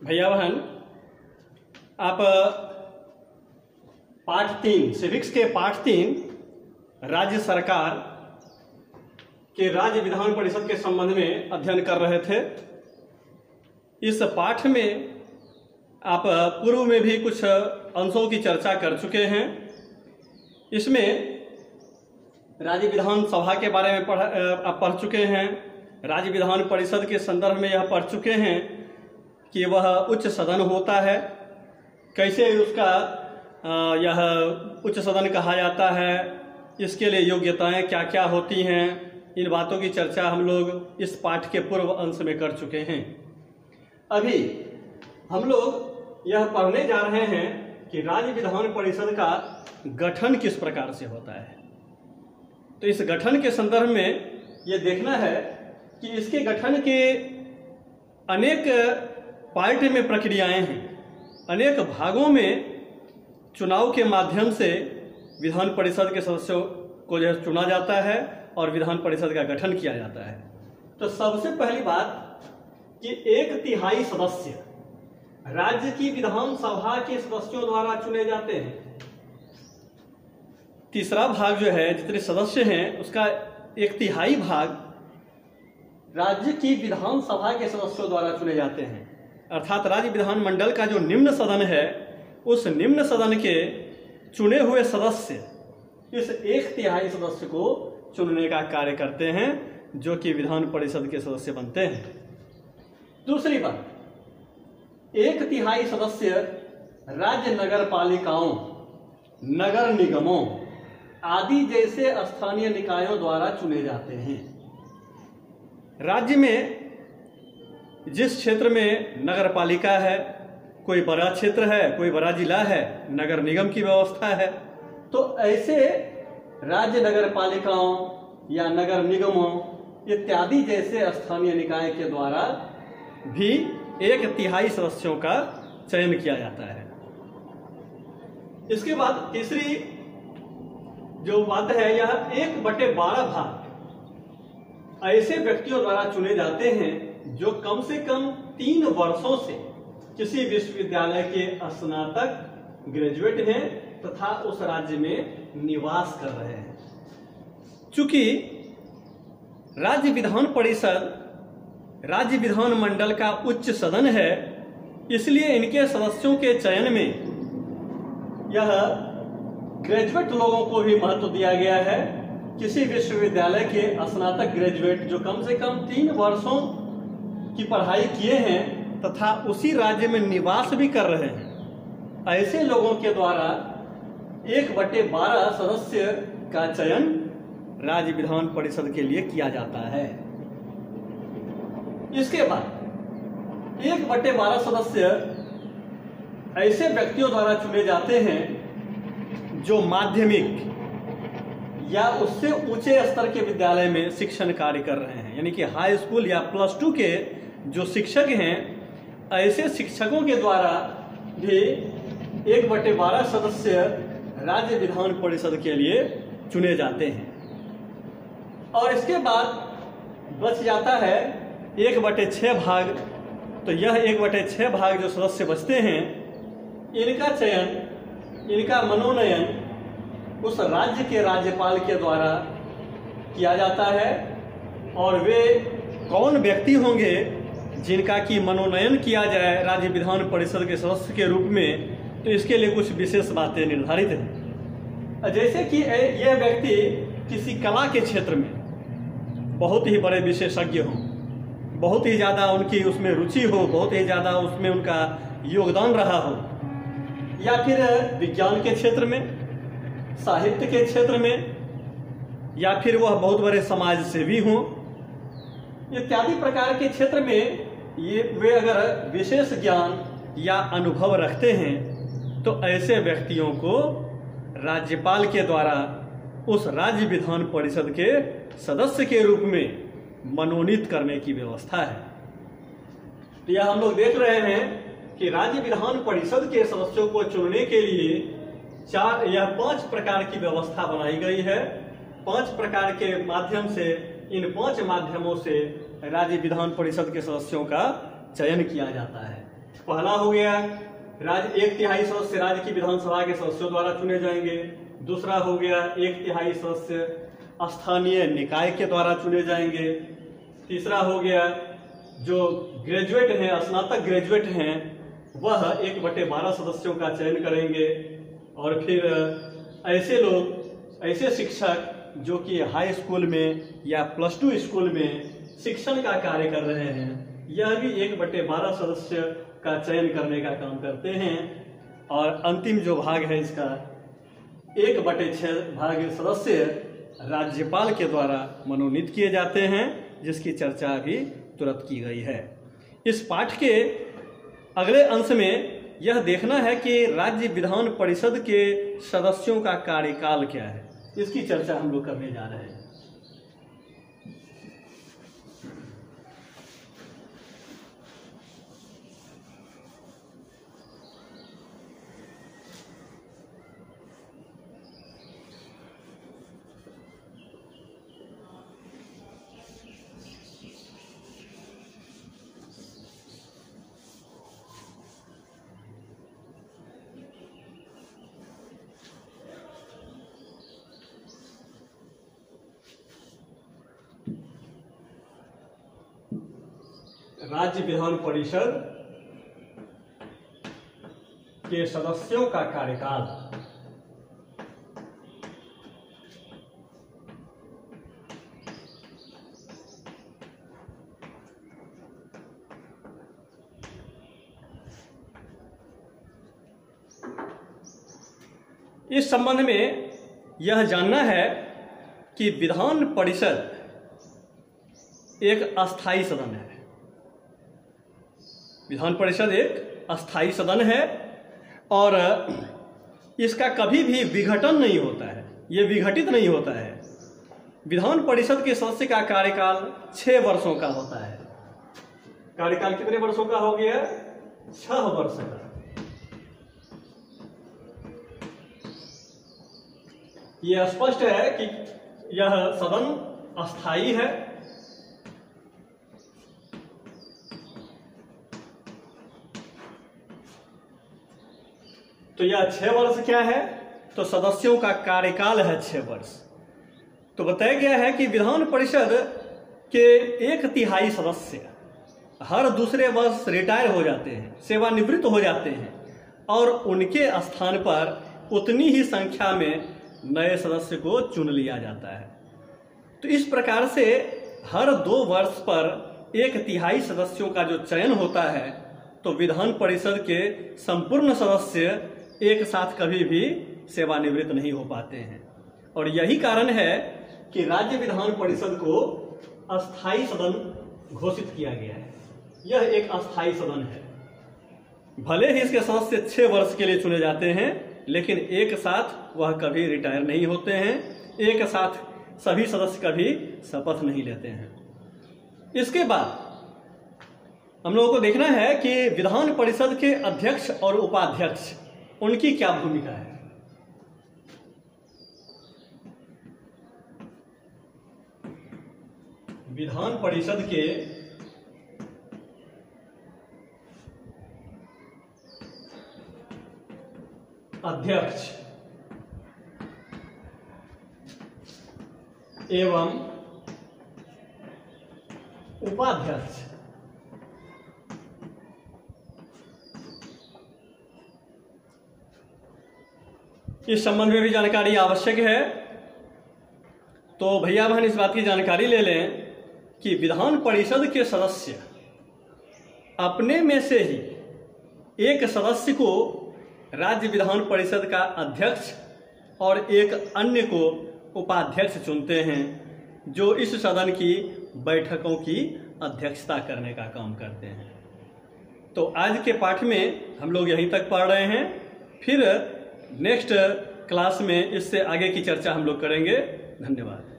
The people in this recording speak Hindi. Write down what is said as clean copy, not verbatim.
भैया बहन, आप पाठ 3 सिविक्स के पाठ 3 राज्य सरकार के राज्य विधान परिषद के संबंध में अध्ययन कर रहे थे। इस पाठ में आप पूर्व में भी कुछ अंशों की चर्चा कर चुके हैं। इसमें राज्य विधान सभा के बारे में आप पढ़ चुके हैं। राज्य विधान परिषद के संदर्भ में यह पढ़ चुके हैं कि वह उच्च सदन होता है, कैसे उसका यह उच्च सदन कहा जाता है, इसके लिए योग्यताएं क्या क्या होती हैं। इन बातों की चर्चा हम लोग इस पाठ के पूर्व अंश में कर चुके हैं। अभी हम लोग यह पढ़ने जा रहे हैं कि राज्य विधान परिषद का गठन किस प्रकार से होता है। तो इस गठन के संदर्भ में यह देखना है कि इसके गठन के अनेक पार्ट में प्रक्रियाएं हैं, अनेक भागों में चुनाव के माध्यम से विधान परिषद के सदस्यों को जो चुना जाता है और विधान परिषद का गठन किया जाता है। तो सबसे पहली बात कि 1/3 सदस्य राज्य की विधान सभा के सदस्यों द्वारा चुने जाते हैं। तीसरा भाग जो है, जितने सदस्य हैं उसका 1/3 भाग राज्य की विधान सभा के सदस्यों द्वारा चुने जाते हैं। अर्थात राज्य विधान मंडल का जो निम्न सदन है, उस निम्न सदन के चुने हुए सदस्य इस 1/3 सदस्य को चुनने का कार्य करते हैं, जो कि विधान परिषद के सदस्य बनते हैं। दूसरी बात, 1/3 सदस्य राज्य नगर पालिकाओं, नगर निगमों आदि जैसे स्थानीय निकायों द्वारा चुने जाते हैं। राज्य में जिस क्षेत्र में नगर पालिका है, कोई बड़ा क्षेत्र है, कोई बड़ा जिला है, नगर निगम की व्यवस्था है, तो ऐसे राज्य नगर पालिकाओं या नगर निगमों इत्यादि जैसे स्थानीय निकाय के द्वारा भी 1/3 सदस्यों का चयन किया जाता है। इसके बाद तीसरी जो बात है, यह 1/12 भाग ऐसे व्यक्तियों द्वारा चुने जाते हैं जो कम से कम 3 वर्षों से किसी विश्वविद्यालय के स्नातक ग्रेजुएट हैं तथा उस राज्य में निवास कर रहे हैं। चूंकि राज्य विधान परिषद राज्य विधान मंडल का उच्च सदन है, इसलिए इनके सदस्यों के चयन में यह ग्रेजुएट लोगों को भी महत्व दिया गया है। किसी विश्वविद्यालय के स्नातक ग्रेजुएट जो कम से कम 3 वर्षों की पढ़ाई किए हैं तथा उसी राज्य में निवास भी कर रहे हैं, ऐसे लोगों के द्वारा 1/12 सदस्य का चयन राज्य विधान परिषद के लिए किया जाता है। इसके बाद 1/12 सदस्य ऐसे व्यक्तियों द्वारा चुने जाते हैं जो माध्यमिक या उससे ऊंचे स्तर के विद्यालय में शिक्षण कार्य कर रहे हैं, यानी कि हाई स्कूल या +2 के जो शिक्षक हैं, ऐसे शिक्षकों के द्वारा भी 1/12 सदस्य राज्य विधान परिषद के लिए चुने जाते हैं। और इसके बाद बच जाता है 1/6 भाग। तो यह 1/6 भाग जो सदस्य बचते हैं, इनका चयन, इनका मनोनयन उस राज्य के राज्यपाल के द्वारा किया जाता है। और वे कौन व्यक्ति होंगे जिनका कि मनोनयन किया जाए राज्य विधान परिषद के सदस्य के रूप में, तो इसके लिए कुछ विशेष बातें निर्धारित हैं। जैसे कि यह व्यक्ति किसी कला के क्षेत्र में बहुत ही बड़े विशेषज्ञ हों, बहुत ही ज़्यादा उनकी उसमें रुचि हो, बहुत ही ज़्यादा उसमें उनका योगदान रहा हो, या फिर विज्ञान के क्षेत्र में, साहित्य के क्षेत्र में, या फिर वह बहुत बड़े समाज सेवी हों, इत्यादि प्रकार के क्षेत्र में वे अगर विशेष ज्ञान या अनुभव रखते हैं, तो ऐसे व्यक्तियों को राज्यपाल के द्वारा उस राज्य विधान परिषद के सदस्य के रूप में मनोनीत करने की व्यवस्था है। तो यह हम लोग देख रहे हैं कि राज्य विधान परिषद के सदस्यों को चुनने के लिए 5 प्रकार की व्यवस्था बनाई गई है। 5 प्रकार के माध्यम से, इन 5 माध्यमों से राज्य विधान परिषद के सदस्यों का चयन किया जाता है। पहला हो गया राज्य 1/3 सदस्य राज्य की विधानसभा के सदस्यों द्वारा चुने जाएंगे। दूसरा हो गया 1/3 सदस्य स्थानीय निकाय के द्वारा चुने जाएंगे। तीसरा हो गया जो ग्रेजुएट हैं, स्नातक ग्रेजुएट हैं, वह 1/12 सदस्यों का चयन करेंगे। और फिर ऐसे लोग, ऐसे शिक्षक जो कि हाई स्कूल में या +2 स्कूल में शिक्षण का कार्य कर रहे हैं, यह भी 1/12 सदस्य का चयन करने का काम करते हैं। और अंतिम जो भाग है इसका 1/6 भाग सदस्य राज्यपाल के द्वारा मनोनीत किए जाते हैं, जिसकी चर्चा अभी तुरंत की गई है। इस पाठ के अगले अंश में यह देखना है कि राज्य विधान परिषद के सदस्यों का कार्यकाल क्या है, इसकी चर्चा हम लोग करने जा रहे हैं। राज्य विधान परिषद के सदस्यों का कार्यकाल। इस संबंध में यह जानना है कि विधान परिषद एक अस्थायी सदन है। विधान परिषद एक अस्थायी सदन है और इसका कभी भी विघटन नहीं होता है, ये विघटित नहीं होता है। विधान परिषद के सदस्य का कार्यकाल 6 वर्षों का होता है। कार्यकाल कितने वर्षों का हो गया? 6 वर्ष का। यह स्पष्ट है कि यह सदन अस्थायी है। तो यह 6 वर्ष क्या है? तो सदस्यों का कार्यकाल है 6 वर्ष। तो बताया गया है कि विधान परिषद के 1/3 सदस्य हर दूसरे वर्ष रिटायर हो जाते हैं, सेवानिवृत्त हो जाते हैं, और उनके स्थान पर उतनी ही संख्या में नए सदस्य को चुन लिया जाता है। तो इस प्रकार से हर 2 वर्ष पर 1/3 सदस्यों का जो चयन होता है, तो विधान परिषद के संपूर्ण सदस्य एक साथ कभी भी सेवानिवृत्त नहीं हो पाते हैं। और यही कारण है कि राज्य विधान परिषद को अस्थायी सदन घोषित किया गया है। यह एक अस्थायी सदन है। भले ही इसके सदस्य 6 वर्ष के लिए चुने जाते हैं, लेकिन एक साथ वह कभी रिटायर नहीं होते हैं, एक साथ सभी सदस्य कभी शपथ नहीं लेते हैं। इसके बाद हम लोगों को देखना है कि विधान परिषद के अध्यक्ष और उपाध्यक्ष, उनकी क्या भूमिका है। विधान परिषद के अध्यक्ष एवं उपाध्यक्ष इस संबंध में भी जानकारी आवश्यक है। तो भैया बहन इस बात की जानकारी ले लें कि विधान परिषद के सदस्य अपने में से ही एक सदस्य को राज्य विधान परिषद का अध्यक्ष और एक अन्य को उपाध्यक्ष चुनते हैं, जो इस सदन की बैठकों की अध्यक्षता करने का काम करते हैं। तो आज के पाठ में हम लोग यहीं तक पढ़ रहे हैं, फिर नेक्स्ट क्लास में इससे आगे की चर्चा हम लोग करेंगे। धन्यवाद।